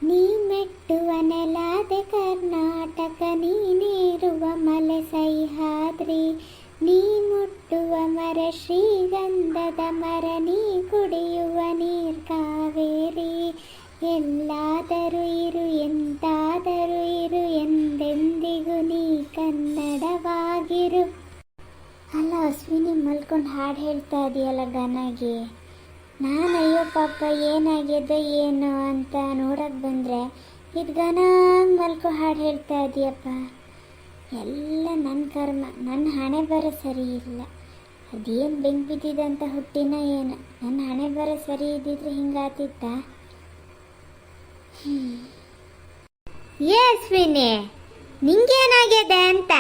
ನೀ ಮೆಟ್ಟುವ ನೆಲದೆ ಕರ್ನಾಟಕ, ನೀನೇರುವ ಮಲೆ ಸಹ್ಯಾದ್ರಿ, ನೀ ಮುಟ್ಟುವ ಮರ ಶ್ರೀಗಂಧದ ಮರ, ನೀ ಕುಡಿಯುವ ನೀರ್ ಕಾವೇರಿ. ಎಲ್ಲಾದರೂ ಇರು ಎಂತಾದರೂ ಇರು, ಎಂದೆಂದಿಗೂ ನೀ ಕನ್ನಡವಾಗಿರು. ಅಲ್ಲ ಅಶ್ವಿನಿ, ಮಲ್ಕೊಂಡು ಹಾಡು ಹೇಳ್ತಾ ಇದೆಯಲ್ಲ ಗನಾಗಿ. ನಾನು ಅಯ್ಯೋ ಪಾಪ ಏನಾಗಿದೆ ಏನೋ ಅಂತ ನೋಡಕ್ಕೆ ಬಂದರೆ ಇದು ಗನಾಗ್ ಮಲ್ಕೊ ಹಾಡು ಹೇಳ್ತಾ ಇದೆಯಪ್ಪ. ಎಲ್ಲ ನನ್ನ ಕರ್ಮ, ನನ್ನ ಹಣೆ ಬರ ಸರಿ ಇಲ್ಲ. ಅದೇನು ಬೆಂಕಿ ಬಿದ್ದಿದೆ ಅಂತ ಹುಟ್ಟಿನ ಏನು. ನನ್ನ ಹಣೆ ಬರ ಸರಿ ಇದ್ದಿದ್ರೆ ಹಿಂಗಾತಿತ್ತ. ಅಶ್ವಿನಿ, ನಿಂಗೇನಾಗಿದೆ ಅಂತ?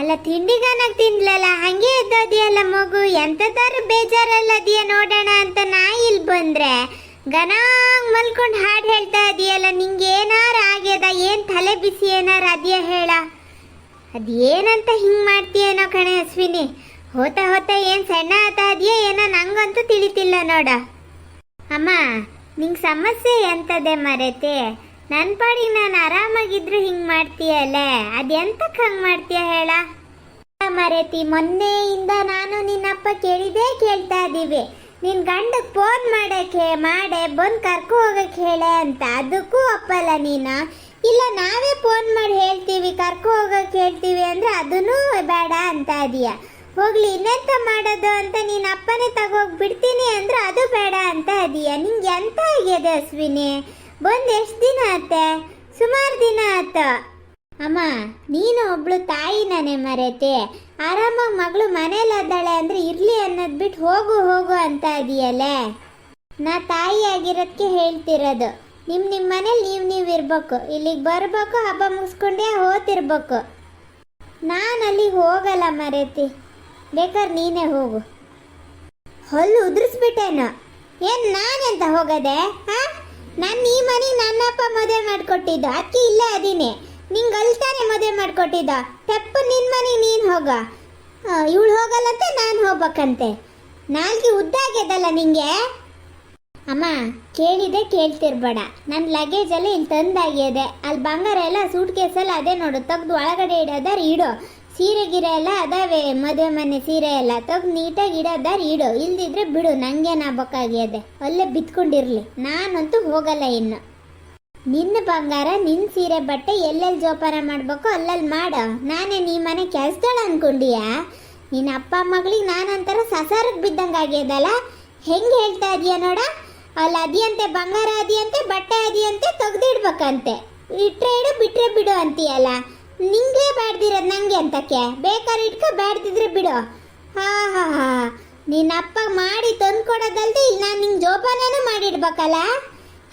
ಅಲ್ಲ ತಿಂಡಿಗಾನಾಗ ತಿನ್ಲಲ್ಲ, ಹಂಗೆ ಎದ್ದೋದಿಯಲ್ಲ ಮಗು. ಎಂಥದಾರು ಬೇಜಾರಲ್ಲದಿಯ ನೋಡೋಣ ಅಂತ ನಾ ಇಲ್ಲಿ ಬಂದ್ರೆ ಗನಾಗ್ ಮಲ್ಕೊಂಡು ಹಾಡು ಹೇಳ್ತಾ ಇದೆಯಲ್ಲ. ನಿಂಗೆ ಏನಾರು ಆಗ್ಯದ? ಏನು ತಲೆ ಬಿಸಿ ಏನಾರು ಅದೆಯಾ ಹೇಳ? ಅದೇನಂತ ಹಿಂಗೆ ಮಾಡ್ತೀಯೇನೋ ಕಣೆ ಅಶ್ವಿನಿ. ಹೋತ ಹೋತ ಏನು ಸಣ್ಣ ಆತ ಅದೆಯಾ ಏನೋ, ನಂಗಂತೂ ತಿಳಿತಿಲ್ಲ ನೋಡ. ಅಮ್ಮ, ನಿಂಗೆ ಸಮಸ್ಯೆ ಎಂತದೆ ಮರೆತೆ? ನನ್ನ ಪಾಡಿಗೆ ನಾನು ಆರಾಮಾಗಿದ್ರು ಹಿಂಗೆ ಮಾಡ್ತೀಯಲ್ಲ, ಅದೆಂತಕ್ಕೆ ಹಂಗೆ ಮಾಡ್ತೀಯ ಹೇಳ? ಮರೆತಿ, ಮೊನ್ನೆಯಿಂದ ನಾನು ನಿನ್ನಪ್ಪ ಕೇಳ್ತಾ ಇದ್ದೀವಿ, ನಿನ್ನ ಗಂಡಕ್ಕೆ ಫೋನ್ ಮಾಡಕ್ಕೆ ಬಂದು ಕರ್ಕೊ ಹೋಗಕ್ಕೆ ಹೇಳೆ ಅಂತ. ಅದಕ್ಕೂ ಒಪ್ಪಲ್ಲ ನೀನು. ಇಲ್ಲ ನಾವೇ ಫೋನ್ ಮಾಡಿ ಹೇಳ್ತೀವಿ, ಕರ್ಕೊ ಹೋಗಕ್ಕೆ ಹೇಳ್ತೀವಿ ಅಂದರೆ ಅದನ್ನೂ ಬೇಡ ಅಂತ ಇದೀಯ. ಹೋಗ್ಲಿ ಇನ್ನೆಂತ ಮಾಡೋದು ಅಂತ ನೀನು ಅಪ್ಪನೇ ತಗೋಗಿ ಬಿಡ್ತೀನಿ ಅಂದ್ರೆ ಅದು ಬೇಡ ಅಂತ ಇದೀಯ. ನಿಂಗೆ ಎಂತ ಆಗಿದೆ ಅಶ್ವಿನಿ? ಬಂದು ಎಷ್ಟು ದಿನ ಆತೆ? ಸುಮಾರು ದಿನ ಆತ. ಅಮ್ಮ, ನೀನು ಒಬ್ಳು ತಾಯಿ ನಾನೇ ಮರೆತೆ. ಆರಾಮಾಗಿ ಮಗಳು ಮನೇಲದ್ದಾಳೆ ಅಂದರೆ ಇರಲಿ ಅನ್ನೋದು ಬಿಟ್ಟು ಹೋಗು ಹೋಗು ಅಂತ ಇದೆಯಲ್ಲೇ. ನಾ ತಾಯಿ ಆಗಿರೋದಕ್ಕೆ ಹೇಳ್ತಿರೋದು. ನಿಮ್ಮ ಮನೇಲಿ ನೀವು ಇರ್ಬೇಕು, ಇಲ್ಲಿಗೆ ಬರಬೇಕು, ಹಬ್ಬ ಮುಗಿಸ್ಕೊಂಡೇ ಹೋಗ್ತಿರ್ಬೇಕು. ನಾನು ಅಲ್ಲಿಗೆ ಹೋಗಲ್ಲ ಮರೆತಿ, ಬೇಕಾದ್ರೆ ನೀನೇ ಹೋಗು. ಹೊಲ್ಲು ಉದುರಿಸ್ಬಿಟ್ಟೇನು? ಏನು ನಾನೆಂತ ಹೋಗದೆ? ಹಾಂ, ನಾನು ಈ ಮನೆಗೆ ನನ್ನಪ್ಪ ಮದುವೆ ಮಾಡಿಕೊಟ್ಟಿದ್ದು, ಅದಕ್ಕೆ ಇಲ್ಲೇ ಅದೀನಿ. ನಿಂಗೆ ಅಲ್ತಾನೆ ಮದುವೆ ಮಾಡಿಕೊಟ್ಟಿದ್ದ. ತೆಪ್ಪು ನಿನ್ನ ಮನೆಗೆ ನೀನು ಹೋಗ. ಇವಳು ಹೋಗಲ್ಲಂತೆ ನಾನು ಹೋಗ್ಬೇಕಂತೆ. ನಾಲ್ಗೆ ಉದ್ದಾಗ್ಯದಲ್ಲ ನಿಂಗೆ. ಅಮ್ಮ, ಕೇಳಿದೆ ಕೇಳ್ತಿರ್ಬೇಡ. ನನ್ನ ಲಗೇಜಲ್ಲಿ ಇಲ್ಲಿ ತಂದಾಗ್ಯದೆ. ಅಲ್ಲಿ ಬಂಗಾರ ಎಲ್ಲ ಸೂಟ್ ಕೇಸಲ್ಲ ಅದೇ ನೋಡು, ತೆಗ್ದು ಒಳಗಡೆ ಇಡೋದಾರ ಇಡೋ. ಸೀರೆ ಗಿರೆ ಎಲ್ಲ ಅದಾವೆ, ಮದುವೆ ಮನೆ ಸೀರೆ ಎಲ್ಲ ತೆಗ್ದು ನೀಟಾಗಿ ಇಡೋದಾರ ಇಡೋ. ಇಲ್ದಿದ್ರೆ ಬಿಡು, ನಂಗೇನಾಗಬೇಕಾಗ್ಯದೆ, ಅಲ್ಲೇ ಬಿತ್ಕೊಂಡಿರ್ಲಿ. ನಾನಂತೂ ಹೋಗಲ್ಲ ಇನ್ನು. ನಿನ್ನ ಬಂಗಾರ, ನಿನ್ನ ಸೀರೆ ಬಟ್ಟೆ ಎಲ್ಲೆಲ್ಲಿ ಜೋಪಾನ ಮಾಡಬೇಕು ಅಲ್ಲಲ್ಲಿ ಮಾಡು. ನಾನೇ ನೀ ಮನೆ ಕೆಲಸದಳ ಅನ್ಕೊಂಡಿಯಾ? ನಿನ್ನ ಅಪ್ಪ ಮಗಳಿಗೆ ನಾನಂತರ ಸಸಾರಕ್ಕೆ ಬಿದ್ದಂಗೆ ಆಗ್ಯದಲ್ಲ. ಹೆಂಗೆ ಹೇಳ್ತಾ ಇದೀಯ ನೋಡ? ಅಲ್ಲಿ ಅದಿಯಂತೆ ಬಂಗಾರ ಅದಿಯಂತೆ ಬಟ್ಟೆ ಅದಿಯಂತೆ ತೆಗ್ದಿಡ್ಬೇಕಂತೆ. ಇಟ್ಟರೆ ಇಡು ಬಿಟ್ಟರೆ ಬಿಡು ಅಂತೀಯಲ್ಲ. ನಿಂಗೆ ಬ್ಯಾಡ್ದಿರೋದು ನಂಗೆ ಅಂತಕ್ಕೆ? ಬೇಕಾದ್ರೆ ಇಟ್ಕೊ, ಬ್ಯಾಡ್ದಿದ್ರೆ ಬಿಡು. ಹಾ ಹಾ ಹಾ, ನಿನ್ನ ಅಪ್ಪ ಮಾಡಿ ತಂದು ಕೊಡೋದಲ್ದೆ ಇಲ್ಲಿ ನಾನು ನಿಂಗೆ ಜೋಪಾನನೂ ಮಾಡಿಡ್ಬೇಕಲ್ಲ.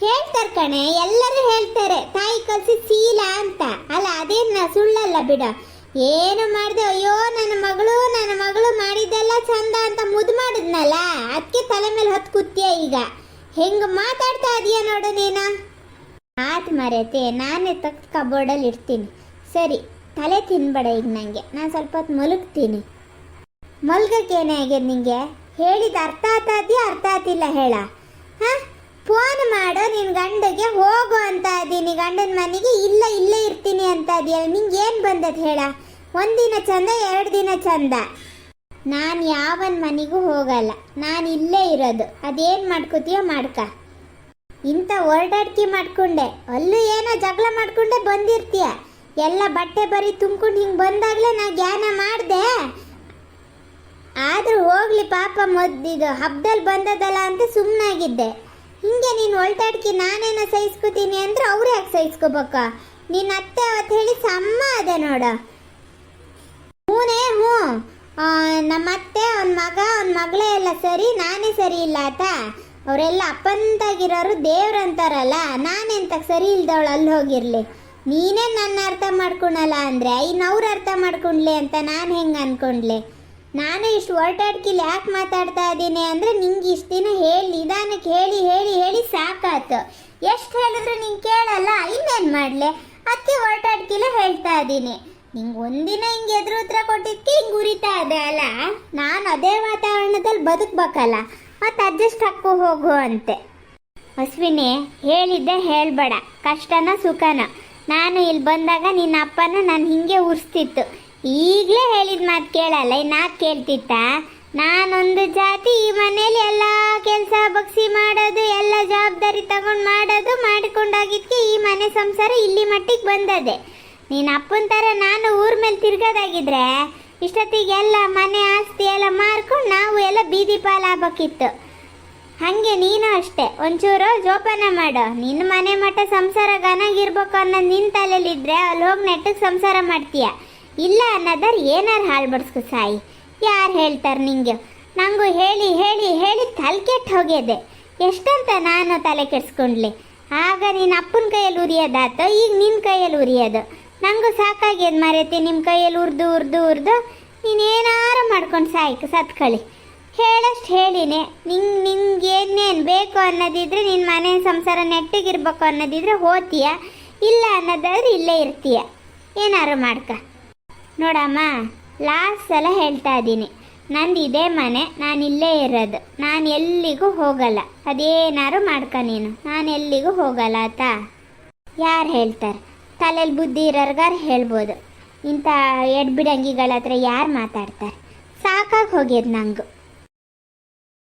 ಹೇಳ್ತಾರೆ ಕಣೆ, ಎಲ್ಲರೂ ಹೇಳ್ತಾರೆ ತಾಯಿ ಕಲ್ಸಿ ಶೀಲ ಅಂತ. ಅಲ್ಲ ಅದೇನು ಸುಳ್ಳಲ್ಲ ಬಿಡ. ಏನು ಮಾಡಿದೆ, ಅಯ್ಯೋ ನನ್ನ ಮಗಳು ಮಾಡಿದ್ದೆಲ್ಲ ಚಂದ ಅಂತ ಮುದ್ದು ಮಾಡಿದ್ನಲ್ಲ, ಅದಕ್ಕೆ ತಲೆ ಮೇಲೆ ಹೊತ್ತು ಕೂತ್ಯ. ಈಗ ಹೆಂಗೆ ಮಾತಾಡ್ತಾ ಇದೀಯ ನೋಡು ನೀನು. ಆತು ಮರೆತೆ, ನಾನೇ ತಕ್ಕ ಕಬೋರ್ಡಲ್ಲಿ ಇಡ್ತೀನಿ. ಸರಿ, ತಲೆ ತಿನ್ಬೇಡ ಈಗ ನನಗೆ. ನಾನು ಸ್ವಲ್ಪ ಹೊತ್ತು ಮಲಗ್ತೀನಿ. ಮಲ್ಗಕ್ಕೇನೇ ಆಗ್ಯದ ನಿಂಗೆ? ಹೇಳಿದ ಅರ್ಥ ಆತಾದ್ಯಾ ಅರ್ಥ ಆತಿಲ್ಲ ಹೇಳ? ಹಾಂ, ಫೋನ್ ಮಾಡು ನಿನ್ನ ಗಂಡಗೆ, ಹೋಗು ಅಂತ ಇದ್ದೀನಿ ಗಂಡನ ಮನೆಗೆ. ಇಲ್ಲ ಇಲ್ಲೇ ಇರ್ತೀನಿ ಅಂತ ಇದೆಯಲ್ಲ. ನಿಂಗೆ ಏನು ಬಂದದ್ದು ಹೇಳ? ಒಂದಿನ ಚಂದ, 2 ದಿನ ಚಂದ. ನಾನು ಯಾವನ ಮನೆಗೂ ಹೋಗಲ್ಲ, ನಾನು ಇಲ್ಲೇ ಇರೋದು. ಅದೇನು ಮಾಡ್ಕೋತೀಯೋ ಮಾಡ್ಕ. ಇಂಥ ಓಡಾಡ್ಕಿ ಮಾಡ್ಕೊಂಡೆ, ಅಲ್ಲೂ ಏನೋ ಜಗಳ ಮಾಡ್ಕೊಂಡೆ ಬಂದಿರ್ತೀಯ. ಎಲ್ಲ ಬಟ್ಟೆ ಬರೀ ತುಂಬ್ಕೊಂಡು ಹಿಂಗೆ ಬಂದಾಗಲೇ ನಾ ಜ್ಞಾನ ಮಾಡಿದೆ. ಆದರೂ ಹೋಗ್ಲಿ ಪಾಪ, ಮೊದ್ದಿದು ಹಬ್ಬದಲ್ಲಿ ಬಂದದಲ್ಲ ಅಂತ ಸುಮ್ಮನಾಗಿದ್ದೆ. ಹಿಂಗೆ ನೀನು ಹೊಲ್ಟಾಡ್ಕಿ ನಾನೇನೋ ಸಹಿಸ್ಕೋತೀನಿ ಅಂದ್ರೆ ಅವ್ರು ಯಾಕೆ ಸಹಿಸ್ಕೋಬೇಕ? ನಿನ್ನ ಅತ್ತೆ ಅವತ್ತು ಹೇಳಿ ಸಮ್ಮ ಅದೇ ನೋಡ. ಹ್ಞೂ, ನಮ್ಮ ಅತ್ತೆ ಅವ್ನ ಮಗಳೇ ಎಲ್ಲ ಸರಿ, ನಾನೇ ಸರಿ ಇಲ್ಲ ಆತ. ಅವರೆಲ್ಲ ಅಪ್ಪಂತಾಗಿರೋರು ದೇವ್ರಂತಾರಲ್ಲ, ನಾನೆಂತಕ್ಕೆ ಸರಿ ಇಲ್ದವಳು ಅಲ್ಲಿ ಹೋಗಿರ್ಲಿ. ನೀನೇ ನನ್ನ ಅರ್ಥ ಮಾಡ್ಕೊಳಲ್ಲ ಅಂದರೆ ಇನ್ನವ್ರು ಅರ್ಥ ಮಾಡ್ಕೊಂಡ್ಲಿ ಅಂತ ನಾನು ಹೆಂಗೆ ಅನ್ಕೊಂಡ್ಲಿ? ನಾನು ಇಷ್ಟು ಹೊರಟಾಡ್ಕಿಲ್ಲಿ ಯಾಕೆ ಮಾತಾಡ್ತಾ ಇದ್ದೀನಿ ಅಂದರೆ ನಿಂಗೆ ಇಷ್ಟು ದಿನ ನಿಧಾನಕ್ಕೆ ಹೇಳಿ ಹೇಳಿ ಹೇಳಿ ಸಾಕಾತು. ಎಷ್ಟು ಹೇಳಿದ್ರು ನಿಂಗೆ ಕೇಳಲ್ಲ, ಇನ್ನೇನು ಮಾಡಲೆ? ಅದಕ್ಕೆ ಹೊರಟಾಡ್ಕಿಲ್ಲ ಹೇಳ್ತಾ ಇದ್ದೀನಿ. ನಿಂಗೆ ಒಂದಿನ ಹಿಂಗೆ ಎದುರು ಉತ್ತರ ಕೊಟ್ಟಿದ್ದಕ್ಕೆ ಹಿಂಗೆ ಉರಿತಾ ಇದೆ ಅಲ್ಲ. ನಾನು ಅದೇ ವಾತಾವರಣದಲ್ಲಿ ಬದುಕಬೇಕಲ್ಲ, ಮತ್ತು ಅಡ್ಜಸ್ಟ್ ಹಾಕೋ ಹೋಗು ಅಂತೆ. ಅಶ್ವಿನಿ, ಹೇಳಿದ್ದೆ ಹೇಳ್ಬೇಡ, ಕಷ್ಟನ ಸುಖನ. ನಾನು ಇಲ್ಲಿ ಬಂದಾಗ ನಿನ್ನ ಅಪ್ಪನ ನಾನು ಹಿಂಗೆ ಉರ್ಸ್ತಿತ್ತು. ಈಗಲೇ ಹೇಳಿದ ಮಾತು ಕೇಳಲ್ಲ, ಇನ್ನಾಕೆ ಕೇಳ್ತಿತ್ತ? ನಾನೊಂದು ಜಾತಿ, ಈ ಮನೇಲಿ ಎಲ್ಲ ಕೆಲಸ ಬಗ್ಸಿ ಮಾಡೋದು, ಎಲ್ಲ ಜವಾಬ್ದಾರಿ ತಗೊಂಡು ಮಾಡೋದು, ಮಾಡಿಕೊಂಡಾಗಿದ್ದಕ್ಕೆ ಈ ಮನೆ ಸಂಸಾರ ಇಲ್ಲಿ ಮಟ್ಟಿಗೆ ಬಂದದೆ. ನೀನು ಅಪ್ಪನ ಥರ ನಾನು ಊರ ಮೇಲೆ ತಿರ್ಗೋದಾಗಿದ್ರೆ ಇಷ್ಟೊತ್ತಿಗೆ ಎಲ್ಲ ಮನೆ ಆಸ್ತಿ ಎಲ್ಲ ಮಾರ್ಕೊಂಡು ನಾವು ಎಲ್ಲ ಬೀದಿ ಪಾಲಾಗಬೇಕಿತ್ತು. ಹಾಗೆ ನೀನು ಅಷ್ಟೇ, ಒಂಚೂರು ಜೋಪಾನ ಮಾಡು. ನಿನ್ನ ಮನೆ ಮಟ್ಟ ಸಂಸಾರ ಘನಾಗಿರ್ಬೇಕು ಅನ್ನೋದು ನಿನ್ನ ತಲೆಯಲ್ಲಿದ್ದರೆ ಅಲ್ಲಿ ಹೋಗಿ ನೆಟ್ಟಗೆ ಸಂಸಾರ ಮಾಡ್ತೀಯ. ಇಲ್ಲ ಅನ್ನೋದಾರು ಏನಾರು ಹಾಳು ಬಡ್ಸ್ಕೊ ಸಾಯಿ. ಯಾರು ಹೇಳ್ತಾರೆ ನಿಂಗೆ? ನನಗೂ ಹೇಳಿ ಹೇಳಿ ಹೇಳಿ ತಲೆ ಕೆಟ್ಟು ಹೋಗ್ಯದೆ. ಎಷ್ಟಂತ ನಾನು ತಲೆ ಕೆಡ್ಸ್ಕೊಂಡ್ಲಿ? ಆಗ ನಿನ್ನ ಅಪ್ಪನ ಕೈಯಲ್ಲಿ ಉರಿಯೋದಾತು, ಈಗ ನಿನ್ನ ಕೈಯಲ್ಲಿ ಉರಿಯೋದು. ನನಗೂ ಸಾಕಾಗ್ಯದ ಮರೆತಿ ನಿಮ್ಮ ಕೈಯಲ್ಲಿ ಉರ್ದು ಉರ್ದು ಉರ್ದು. ನೀನೇನಾರು ಮಾಡ್ಕೊಂಡು ಸಾಯ್ಕ ಸತ್ಕಳಿ. ಹೇಳಷ್ಟು ಹೇಳಿನೇ. ನಿಂಗೆ ಏನೇನು ಬೇಕು ಅನ್ನೋದಿದ್ರೆ, ನಿನ್ನ ಮನೆ ಸಂಸಾರ ನೆಟ್ಟಿಗಿರ್ಬೇಕು ಅನ್ನೋದಿದ್ರೆ ಹೋತೀಯ, ಇಲ್ಲ ಅನ್ನೋದಾದ್ರೆ ಇಲ್ಲೇ ಇರ್ತೀಯ. ಏನಾರು ಮಾಡ್ಕ. ನೋಡಮ್ಮ, ಲಾಸ್ಟ್ ಸಲ ಹೇಳ್ತಾ ಇದ್ದೀನಿ, ನಂದು ಇದೇ ಮನೆ, ನಾನು ಇಲ್ಲೇ ಇರೋದು, ನಾನು ಎಲ್ಲಿಗೂ ಹೋಗಲ್ಲ. ಅದೇನಾರು ಮಾಡ್ಕ ನೀನು, ನಾನು ಎಲ್ಲಿಗೂ ಹೋಗಲ್ಲ ಆತಾ? ಯಾರು ಹೇಳ್ತಾರೆ? ತಲೆಯಲ್ಲಿ ಬುದ್ಧಿ ಇರೋರ್ಗಾರು ಹೇಳ್ಬೋದು. ಇಂಥ ಎಡ್ಬಿಡಂಗಿಗಳ ಹತ್ರ ಯಾರು ಮಾತಾಡ್ತಾರೆ? ಸಾಕಾಗಿ ಹೋಗ್ಯದ ನಂಗೆ.